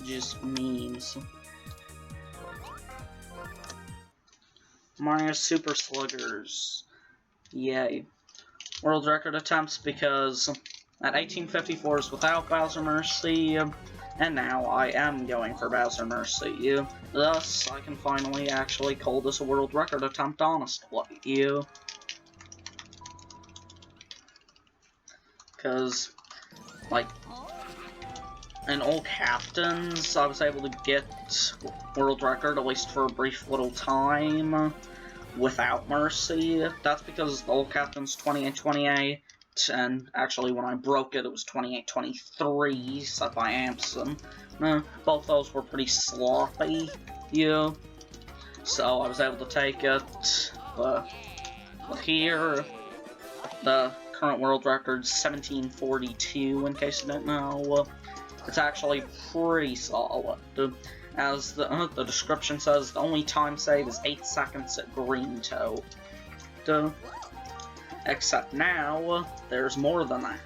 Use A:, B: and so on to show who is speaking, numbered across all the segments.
A: just memes. Mario Super Sluggers. Yay. World record attempts because at 1854s without Bowser Mercy, and now I am going for Bowser Mercy. Thus, I can finally actually call this a world record attempt honestly. Because, like, in all captains, I was able to get world record, at least for a brief little time, without Mercy. That's because the old captain's 28-28, and actually when I broke it, it was 28-23, set by Ampson. Both those were pretty sloppy, so I was able to take it. But here, the current world record's 1742, in case you didn't know. It's actually pretty solid. As the description says, the only time save is 8 seconds at Green Toe. Except now, there's more than that.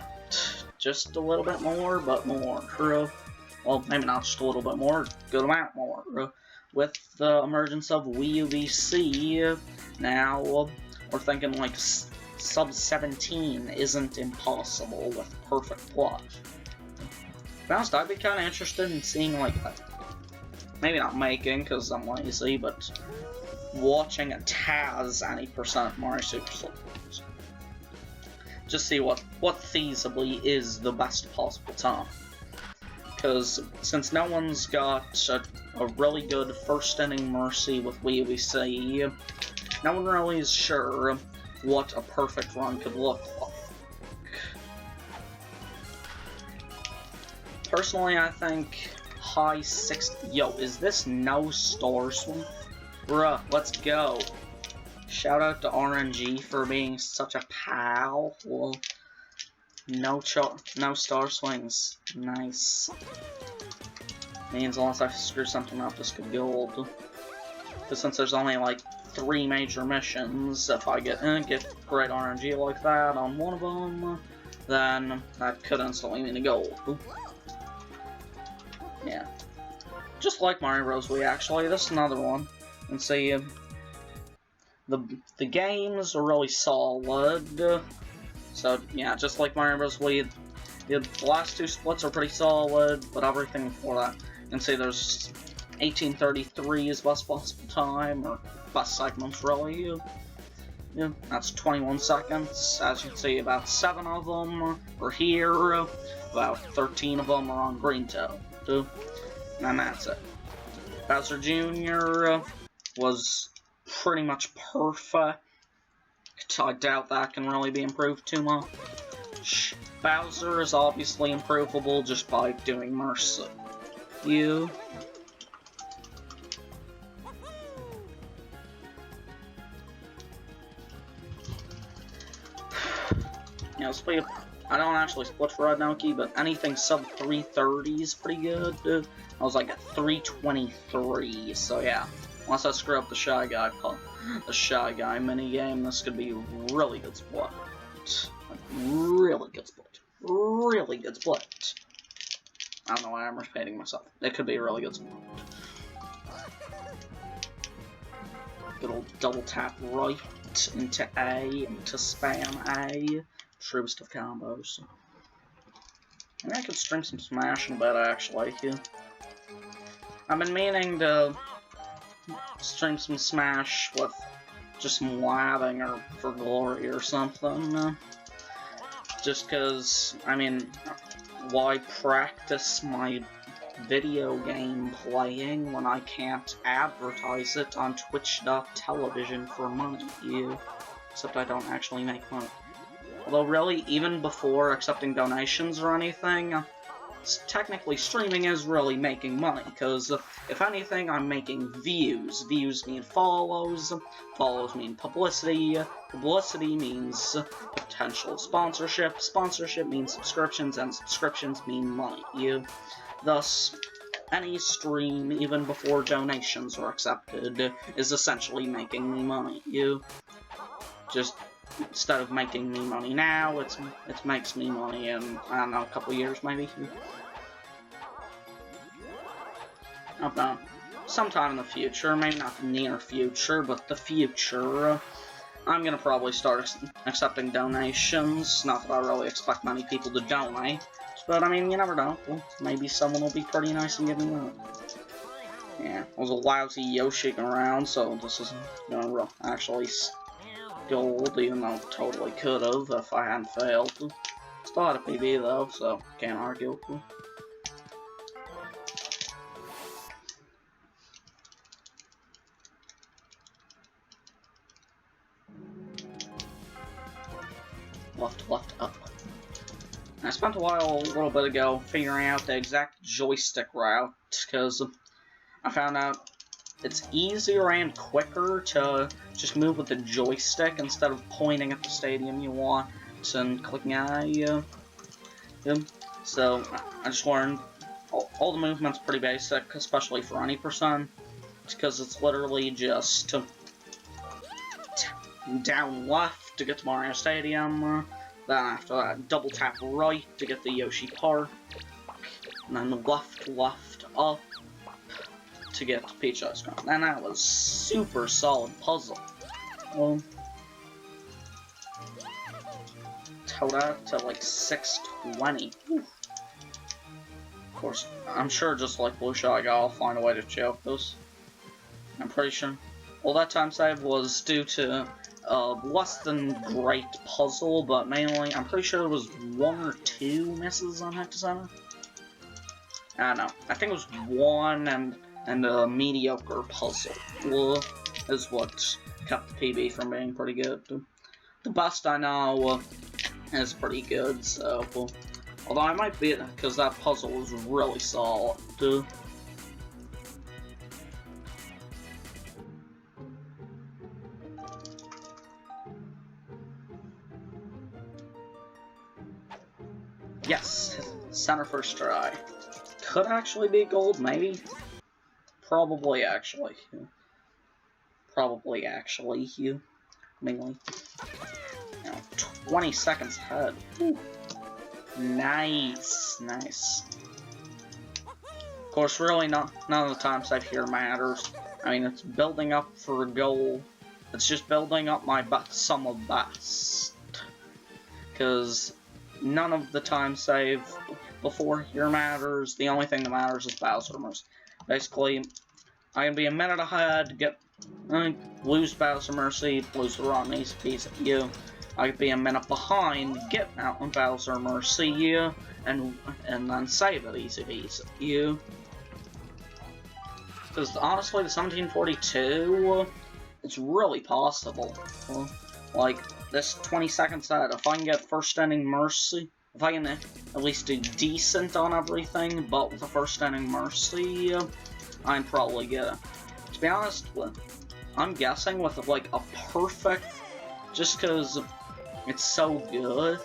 A: Just a little bit more, but more. Well, maybe not just a little bit more, good amount more. With the emergence of Wii U VC, now we're thinking like sub 17 isn't impossible with perfect plot. To be honest, I'd be kind of interested in seeing, like, maybe not making, because I'm lazy, but watching a Taz any % Mario Super Sluggers. Just see what feasibly is the best possible time. Because since no one's got a really good first inning Mercy with Wii U VC, no one really is sure what a perfect run could look like. Personally, I think high 60. Yo, is this no Star Swing? Bruh, let's go. Shout out to RNG for being such a pal. Well, no Star Swings. Nice. Means unless I screw something up, this could go gold. But since there's only like 3 major missions, if I get great RNG like that on one of them, then that could instantly mean a gold. Yeah. Just like Mario Bros. Wii, actually, this is another one. And see, the games are really solid. So, yeah, just like Mario Bros. Wii, the last 2 splits are pretty solid, but everything before that, you can see there's 1833 is best possible time, or best segments, really. Yeah, that's 21 seconds. As you can see, about 7 of them are here, about 13 of them are on Green Toe. And that's it. Bowser Jr. was pretty much perfect. I doubt that can really be improved too much. Bowser is obviously improvable just by doing Mercy. Yeah, split. I don't actually split for Red Noki, but anything sub 330 is pretty good. I was like at 323, so yeah. Unless I screw up the Shy Guy minigame, this could be a really good split. Like, really good split. Really good split. I don't know why I'm repeating myself. It could be a really good split. Good old double tap right into A, into spam A. Truest of combos. Maybe I could stream some Smash in a bit, actually. I've been meaning to stream some Smash with just some labbing or for glory or something. Just because, I mean, why practice my video game playing when I can't advertise it on Twitch.tv for money? Except I don't actually make money. Although really, even before accepting donations or anything, technically streaming is really making money, because if anything, I'm making views. Views mean follows, follows mean publicity, publicity means potential sponsorship, sponsorship means subscriptions, and subscriptions mean money. Thus, any stream, even before donations are accepted, is essentially making me money. Just instead of making me money now, it makes me money in, I don't know, a couple years maybe. about sometime in the future, maybe not the near future, but the future, I'm gonna probably start accepting donations. Not that I really expect many people to donate, but I mean, you never know. Well, maybe someone will be pretty nice and give me that. Yeah, it was a lousy Yoshi around, so this isn't gonna actually gold, even though it totally could have if I hadn't failed. Still had a PB though, so can't argue. Left, up. I spent a little bit ago, figuring out the exact joystick route, because I found out it's easier and quicker to just move with the joystick instead of pointing at the stadium you want and clicking I. So I just learned all the movements pretty basic, especially for any person, because it's literally just down left to get to Mario Stadium, then after that double tap right to get the Yoshi Park, and then left up to get to Peach Ice Cream. And that was super solid puzzle. Well, towed out to like 620. Whew. Of course, I'm sure just like Blue Shy Guy, I'll find a way to choke this. I'm pretty sure. Well, that time save was due to less than great puzzle, but mainly, I'm pretty sure it was 1 or 2 misses on Hectocenter. I don't know. I think it was 1 and a mediocre puzzle is what kept the PB from being pretty good. The best I know is pretty good, so although I might beat it because that puzzle was really solid. Yes, center first try. Could actually be gold, maybe. Probably actually. Mainly. 20 seconds ahead. Whew. Nice. Of course, really none of the time save here matters. I mean, it's building up for a goal. It's just building up my sum of best. Because none of the time save before here matters. The only thing that matters is Bowser Mercy. Basically, I can be a minute ahead, lose Bowser Mercy, lose the run, easy peasy, you. I could be a minute behind, get out on Bowser Mercy, you, and then save it, easy peasy, you. Because honestly, the 1742, it's really possible. Like, this 20 seconds set, if I can get first inning Mercy, if I can at least do decent on everything, but with the first inning Mercy, I'm probably good. To be honest, I'm guessing with like a perfect, just because it's so good.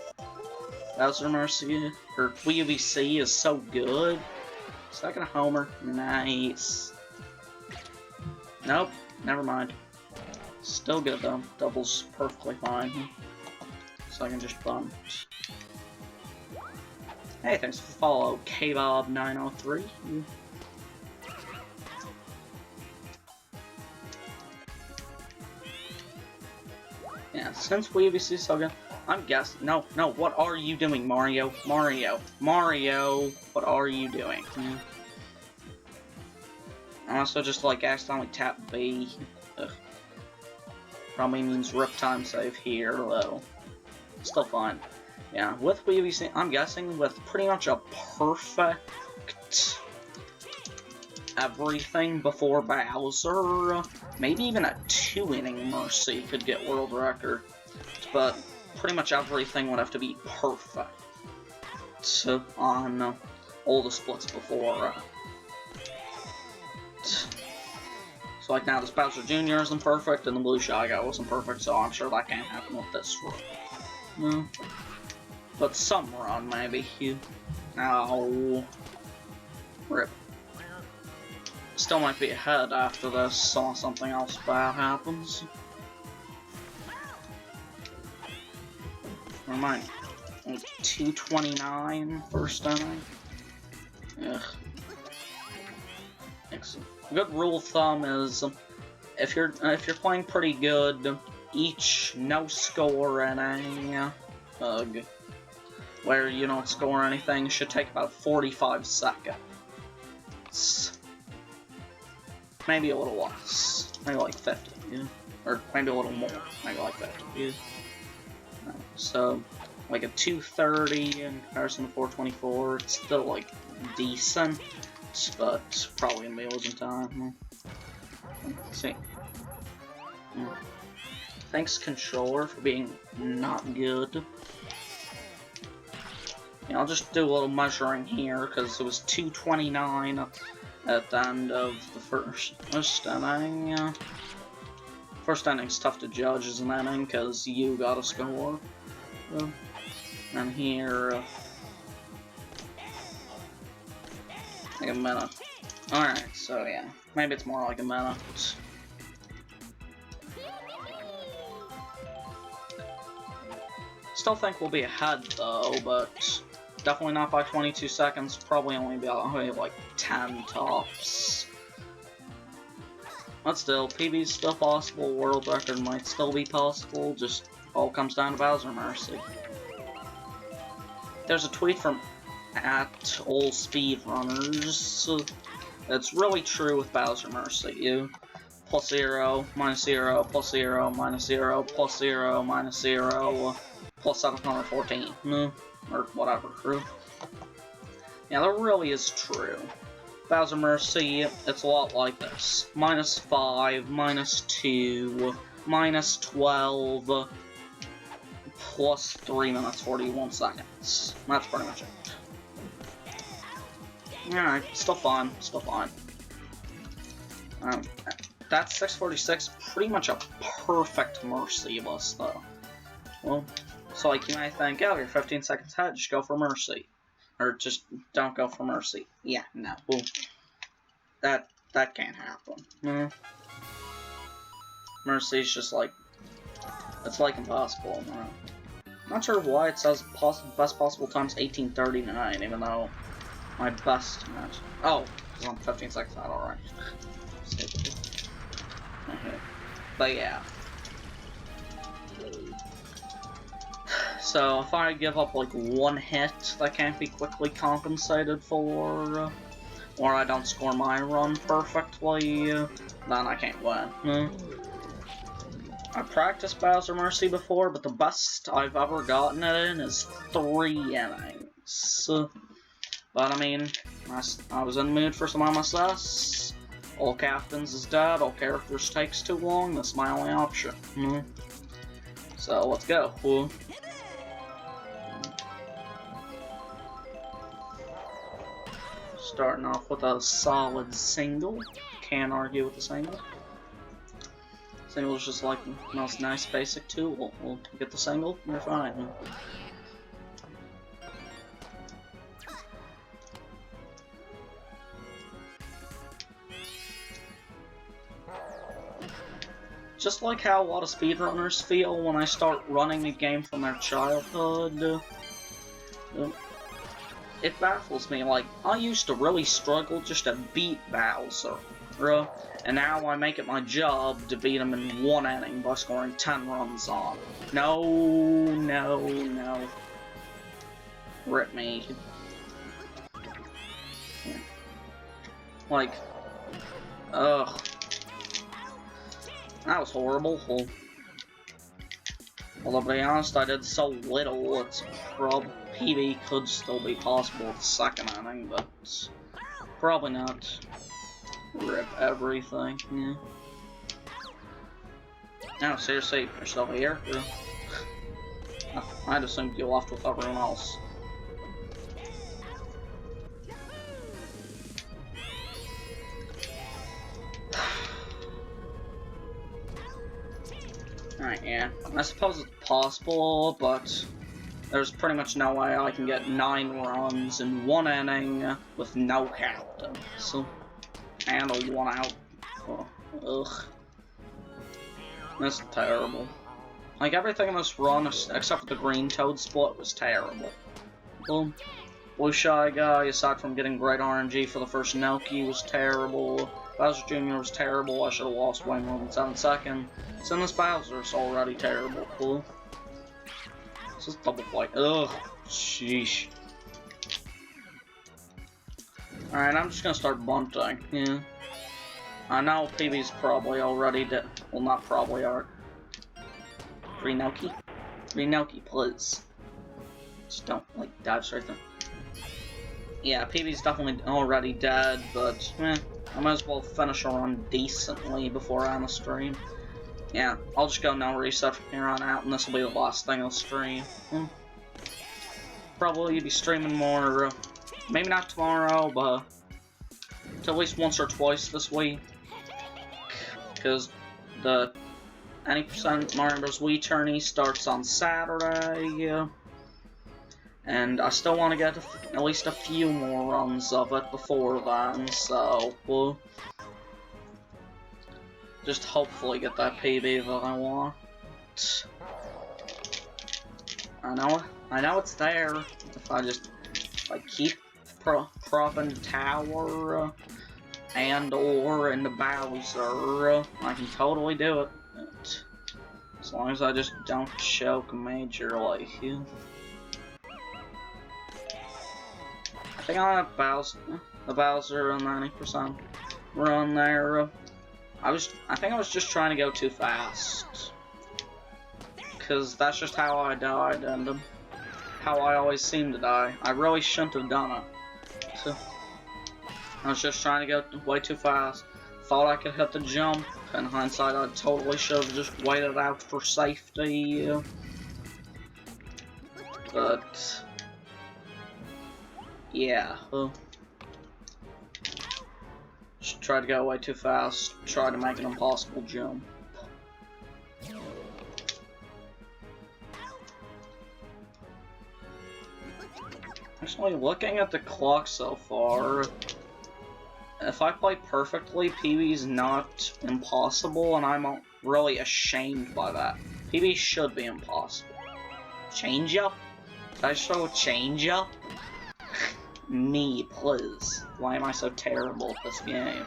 A: Bowser Mercy, or WBC is so good. Second homer, nice. Nope, never mind. Still good though, double's perfectly fine. So I can just bunt. Hey, thanks for the follow, KBob903. Yeah, since WBC is so good, I'm guessing. No, what are you doing, Mario? Mario, what are you doing? I also just like accidentally tap B. Ugh. Probably means rip time save here, though. Still fine. Yeah, with WBC, I'm guessing with pretty much a perfect everything before Bowser, maybe even a 2-inning Mercy could get world record, but pretty much everything would have to be perfect on all the splits before. So like now this Bowser Jr. isn't perfect and the Blue Shy Guy wasn't perfect, so I'm sure that can't happen with this run. No. But some run maybe. No. Rip. Still might be ahead after this, so something else bad happens. Never mind. 229 first inning. Ugh. A good rule of thumb is if you're playing pretty good, each no score inning where you don't score anything should take about 45 seconds. Maybe a little less. Maybe like 50, yeah? Or maybe a little more. Maybe like 50, yeah? So, like a 230 in comparison to 424, it's still like decent, but probably gonna be losing time. Let's see. Thanks, controller, for being not good. Yeah, I'll just do a little measuring here, because it was 229 at the end of the first inning. First inning's tough to judge as an inning, because you got a score. And here, like a minute. Alright, so yeah, maybe it's more like a minute. Still think we'll be ahead though, but definitely not by 22 seconds. Probably only be like 10 tops. But still, PB's still possible. World record might still be possible. Just all comes down to Bowser Mercy. There's a tweet from @allspeedrunners. It's really true with Bowser Mercy. You +0, -0, +0, -0, +0, -0. Plus 714, or whatever, true. Yeah, that really is true. Bowser Mercy, it's a lot like this. -5, -2, -12, plus 3 minutes 41 seconds. That's pretty much it. Alright, still fine, still fine. That's 646, pretty much a perfect Mercy list, though. Well, so like you might think, oh, you're 15 seconds ahead, just go for Mercy. Or just don't go for Mercy. Yeah, no. Well, that can't happen. Mercy's just like, it's like impossible. Not sure why it says best possible time's 18:39, even though my best match. Oh, because I'm 15 seconds out, alright. Okay. But yeah. So if I give up like one hit that can't be quickly compensated for, or I don't score my run perfectly, then I can't win. I practiced Bowser Mercy before, but the best I've ever gotten it in is 3 innings. But I mean, I was in the mood for some MSS. All captains is dead, all characters takes too long, that's my only option. So let's go. Starting off with a solid single. Can't argue with the single. Single's just like the most nice basic tool. We'll get the single, we're fine. Just like how a lot of speedrunners feel when I start running a game from their childhood. It baffles me, like, I used to really struggle just to beat Bowser, and now I make it my job to beat him in 1 inning by scoring 10 runs on. No, no, no. Rip me. Like, ugh. That was horrible. Although, to be honest, I did so little, it's PB could still be possible with the second inning, but probably not. Rip everything, yeah. No, seriously, you're still here? I'd assumed you left with everyone else. Alright, yeah. I suppose it's possible, but there's pretty much no way I can get 9 runs in 1 inning with no captain. So, and a 1 out. Oh, ugh. That's terrible. Like, everything in this run, except for the green toad split, was terrible. Well, Blue Shy Guy, aside from getting great RNG for the first Noki, was terrible. Bowser Jr. was terrible. I should have lost way more than 7 seconds. Since Bowser's already terrible. Cool. This is double fight. Ugh. Sheesh. Alright, I'm just gonna start bunting. Yeah. I know PB's probably already dead. Well, not probably are. Free Noki? Free Noki, please. Just don't, like, dodge right there. Yeah, PB's definitely already dead, but, I might as well finish a run decently before I end the stream. Yeah, I'll just go no reset from here on out, and this will be the last thing I'll stream. Probably be streaming more, maybe not tomorrow, but at least once or twice this week. Because the Any % Mario Bros. Wii tourney starts on Saturday, and I still want to get at least a few more runs of it before then, so we'll just hopefully get that PB that I want. I know it's there. If I keep propping the tower and or in the Bowser, I can totally do it. As long as I just don't choke majorly. I think I'll have the Bowser and 90% run there. I think I was just trying to go too fast. Cause that's just how I died and how I always seem to die. I really shouldn't have done it. So, I was just trying to go way too fast. Thought I could hit the jump. In hindsight, I totally should have just waited out for safety. But yeah. Just tried to go way too fast. Tried to make an impossible jump. Actually, looking at the clock so far, if I play perfectly, PB's not impossible, and I'm really ashamed by that. PB should be impossible. Change up? Did I show a change up? Me, please. Why am I so terrible at this game?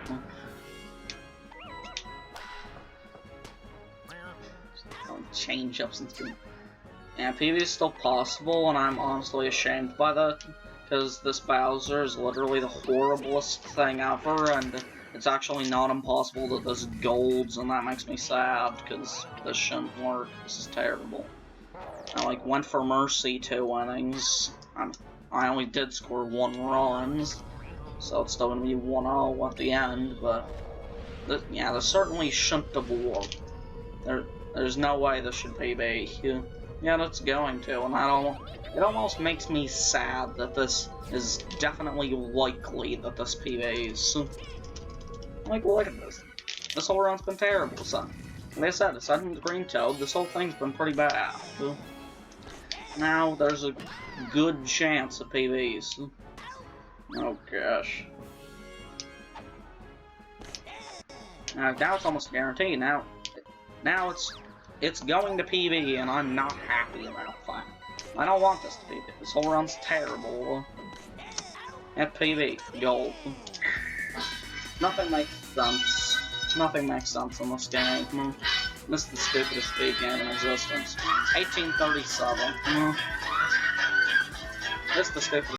A: Change up since been. Yeah, PB is still possible, and I'm honestly ashamed by that, because this Bowser is literally the horriblest thing ever, and it's actually not impossible that this golds, and that makes me sad, because this shouldn't work. This is terrible. I went for Mercy 2 innings. I only did score 1 runs, so it's still gonna be 1-0 at the end, but yeah, this certainly shouldn't have worked. There's no way this should PB. Yeah, that's going to, and it almost makes me sad that this is definitely likely that this PBs. Look at this. This whole run's been terrible, so. Like I said, aside from the Green Toad, this whole thing's been pretty bad. Now, there's a good chance of PBs. Oh, gosh. Now it's almost guaranteed. Now it's going to PB, and I'm not happy about that. I don't want this to PB. This whole run's terrible. At PB, gold. Nothing makes sense. Nothing makes sense in this game. This is the stupidest speed game in existence. 1837. This is the stupidest.